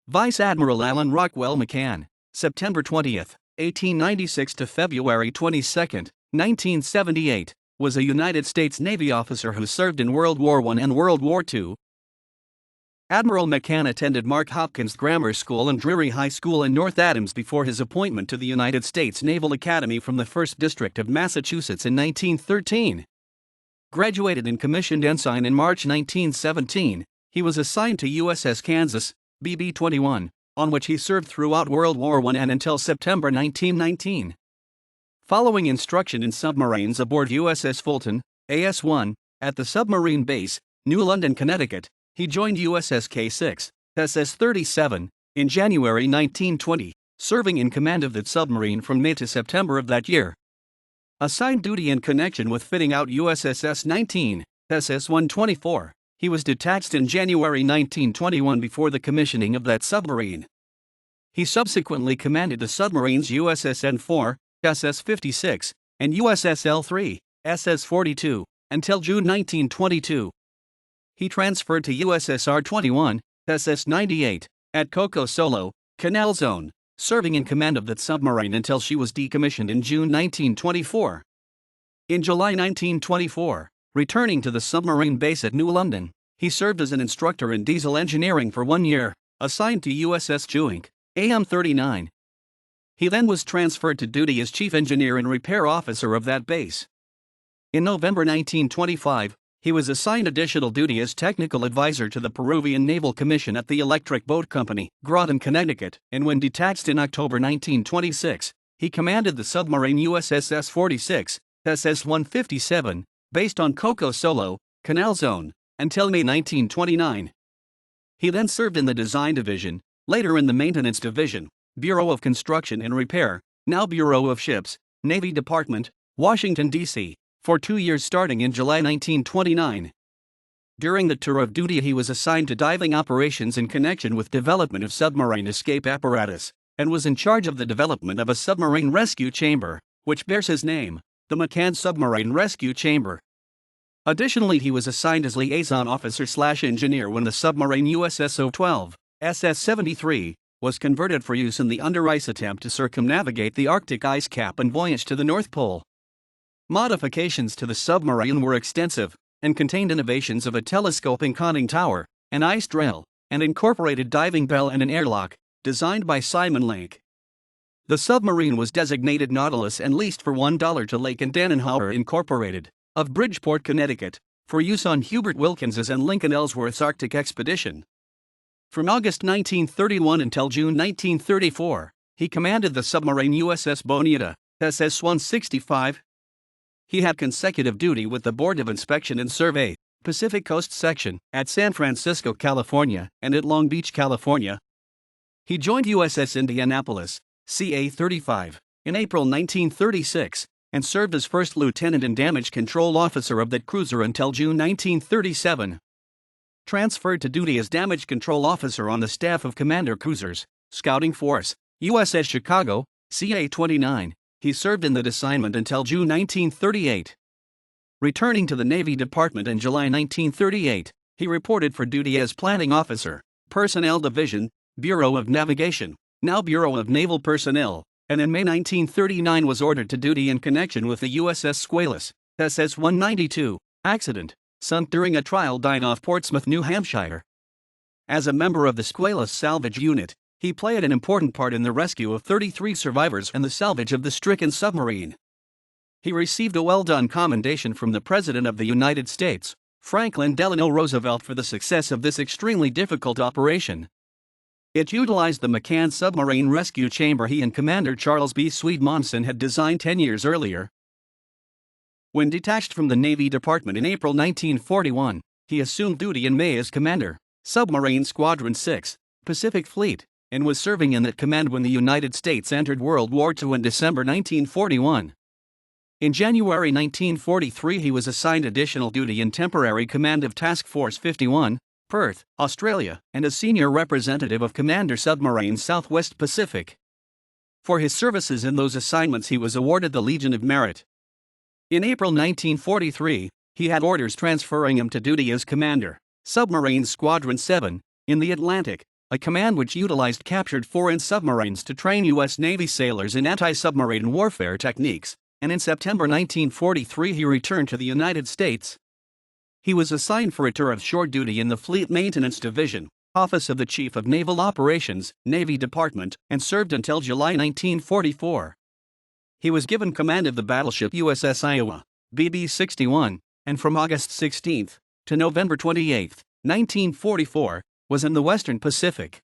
Vice Admiral Allan Rockwell Mccann, September 20, 1896 to February 22, 1978, was a United States Navy officer who served in World War I and World War II. Admiral Mccann attended Mark Hopkins Grammar School and Drury High School in North Adams before his appointment to the United States Naval Academy from the 1st District of Massachusetts in 1913. Graduated and commissioned ensign in March 1917, he was assigned to USS Kansas, BB-21, on which he served throughout World War I and until September 1919. Following instruction in submarines aboard USS Fulton, AS-1, at the submarine base, New London, Connecticut, he joined USS K-6, SS-37, in January 1920, serving in command of that submarine from May to September of that year. Assigned duty in connection with fitting out USS S-19, SS-124, he was detached in January 1921 before the commissioning of that submarine. He subsequently commanded the submarines USS N-4, SS-56, and USS L-3, SS-42, until June 1922. He transferred to USS R-21, SS-98, at Coco Solo, Canal Zone, serving in command of that submarine until she was decommissioned in June 1924. In July 1924, returning to the submarine base at New London, he served as an instructor in diesel engineering for 1 year, assigned to USS Jewink, AM-39. He then was transferred to duty as chief engineer and repair officer of that base. In November 1925, he was assigned additional duty as technical advisor to the Peruvian Naval Commission at the Electric Boat Company, Groton, Connecticut, and when detached in October 1926, he commanded the submarine USS S-46, SS-157, based on Coco Solo, Canal Zone, until May 1929. He then served in the Design Division, later in the Maintenance Division, Bureau of Construction and Repair, now Bureau of Ships, Navy Department, Washington, D.C., for 2 years starting in July 1929. During the tour of duty he was assigned to diving operations in connection with development of submarine escape apparatus, and was in charge of the development of a submarine rescue chamber, which bears his name, the Mccann Submarine Rescue Chamber. Additionally, he was assigned as liaison officer/engineer when the submarine USS O-12, SS-73, was converted for use in the under-ice attempt to circumnavigate the Arctic ice cap and voyage to the North Pole. Modifications to the submarine were extensive, and contained innovations of a telescoping conning tower, an ice drill, and incorporated diving bell and an airlock, designed by Simon Lake. The submarine was designated Nautilus and leased for $1 to Lake and Dannenhauer Incorporated, of Bridgeport, Connecticut, for use on Hubert Wilkins's and Lincoln Ellsworth's Arctic expedition. From August 1931 until June 1934, he commanded the submarine USS Bonita, SS-165. He had consecutive duty with the Board of Inspection and Survey, Pacific Coast Section, at San Francisco, California, and at Long Beach, California. He joined USS Indianapolis, CA-35, in April 1936, and served as first lieutenant and damage control officer of that cruiser until June 1937. Transferred to duty as damage control officer on the staff of Commander Cruisers, Scouting Force, USS Chicago, CA-29, he served in that assignment until June 1938. Returning to the Navy Department in July 1938, he reported for duty as planning officer, Personnel Division, Bureau of Navigation, now Bureau of Naval Personnel, and in May 1939 was ordered to duty in connection with the USS Squalus, SS-192, accident, sunk during a trial dive off Portsmouth, New Hampshire. As a member of the Squalus salvage unit, he played an important part in the rescue of 33 survivors and the salvage of the stricken submarine. He received a well-done commendation from the President of the United States, Franklin Delano Roosevelt, for the success of this extremely difficult operation. It utilized the Mccann Submarine Rescue Chamber he and Commander Charles B. Swede Monson had designed 10 years earlier. When detached from the Navy Department in April 1941, he assumed duty in May as Commander, Submarine Squadron 6, Pacific Fleet, and was serving in that command when the United States entered World War II in December 1941. In January 1943 he was assigned additional duty in temporary command of Task Force 51, Perth, Australia, and as senior representative of Commander Submarine Southwest Pacific. For his services in those assignments he was awarded the Legion of Merit. In April 1943, he had orders transferring him to duty as Commander, Submarine Squadron 7, in the Atlantic, a command which utilized captured foreign submarines to train U.S. Navy sailors in anti-submarine warfare techniques, and in September 1943 he returned to the United States. He was assigned for a tour of shore duty in the Fleet Maintenance Division, Office of the Chief of Naval Operations, Navy Department, and served until July 1944. He was given command of the battleship USS Iowa, BB-61, and from August 16 to November 28, 1944, was in the Western Pacific.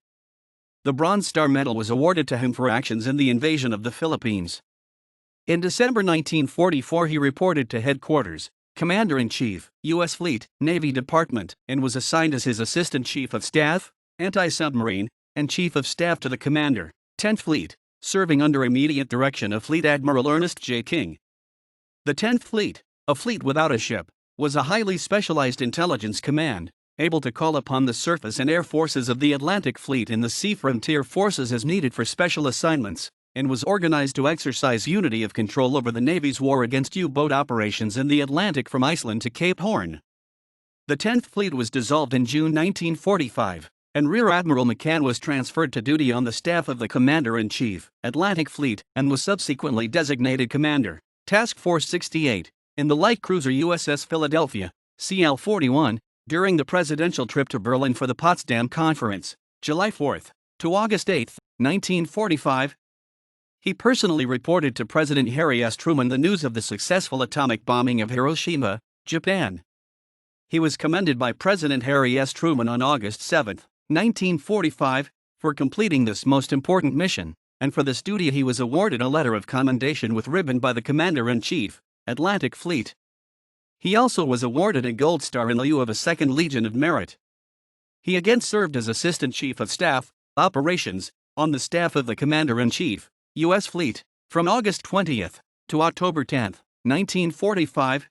The Bronze Star Medal was awarded to him for actions in the invasion of the Philippines. In December 1944 he reported to headquarters, Commander-in-Chief, U.S. Fleet, Navy Department, and was assigned as his Assistant Chief of Staff, Anti-Submarine, and Chief of Staff to the Commander, 10th Fleet, serving under immediate direction of Fleet Admiral Ernest J. King. The 10th Fleet, a fleet without a ship, was a highly specialized intelligence command, able to call upon the surface and air forces of the Atlantic Fleet and the sea frontier forces as needed for special assignments, and was organized to exercise unity of control over the Navy's war against U-boat operations in the Atlantic from Iceland to Cape Horn. The 10th Fleet was dissolved in June 1945, and Rear Admiral McCann was transferred to duty on the staff of the Commander-in-Chief, Atlantic Fleet, and was subsequently designated Commander, Task Force 68, in the light cruiser USS Philadelphia, CL-41, during the presidential trip to Berlin for the Potsdam Conference, July 4 to August 8, 1945. He personally reported to President Harry S. Truman the news of the successful atomic bombing of Hiroshima, Japan. He was commended by President Harry S. Truman on August 7, 1945, for completing this most important mission, and for this duty he was awarded a letter of commendation with ribbon by the Commander-in-Chief, Atlantic Fleet. He also was awarded a Gold Star in lieu of a Second Legion of Merit. He again served as Assistant Chief of Staff, Operations, on the staff of the Commander-in-Chief, U.S. Fleet, from August 20 to October 10, 1945.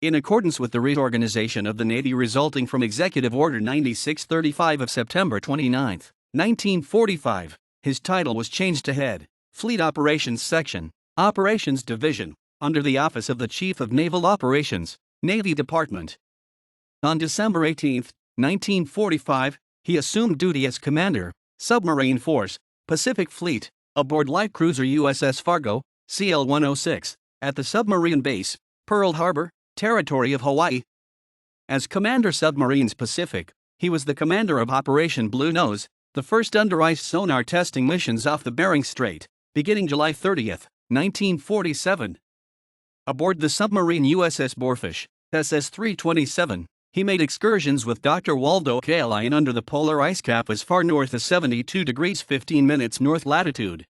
In accordance with the reorganization of the Navy resulting from Executive Order 9635 of September 29, 1945, his title was changed to Head, Fleet Operations Section, Operations Division, under the Office of the Chief of Naval Operations, Navy Department. On December 18, 1945, he assumed duty as Commander, Submarine Force, Pacific Fleet, aboard light cruiser USS Fargo, CL-106, at the submarine base, Pearl Harbor, Territory of Hawaii. As Commander Submarines Pacific, he was the commander of Operation Blue Nose, the first under-ice sonar testing missions off the Bering Strait, beginning July 30, 1947. Aboard the submarine USS Boarfish, SS-327, he made excursions with Dr. Waldo Kaline under the polar ice cap as far north as 72 degrees 15 minutes north latitude.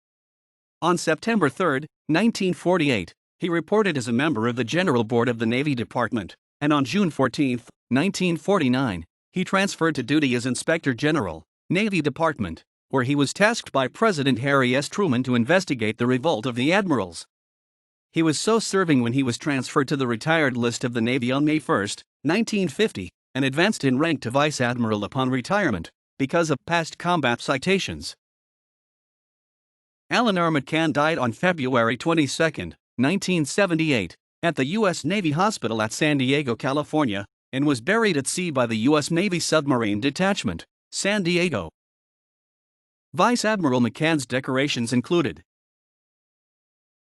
On September 3, 1948, he reported as a member of the General Board of the Navy Department, and on June 14, 1949, he transferred to duty as Inspector General, Navy Department, where he was tasked by President Harry S. Truman to investigate the revolt of the admirals. He was so serving when he was transferred to the retired list of the Navy on May 1, 1950, and advanced in rank to Vice Admiral upon retirement, because of past combat citations. Allan R. Mccann died on February 22, 1978, at the U.S. Navy Hospital at San Diego, California, and was buried at sea by the U.S. Navy Submarine Detachment, San Diego. Vice Admiral McCann's decorations included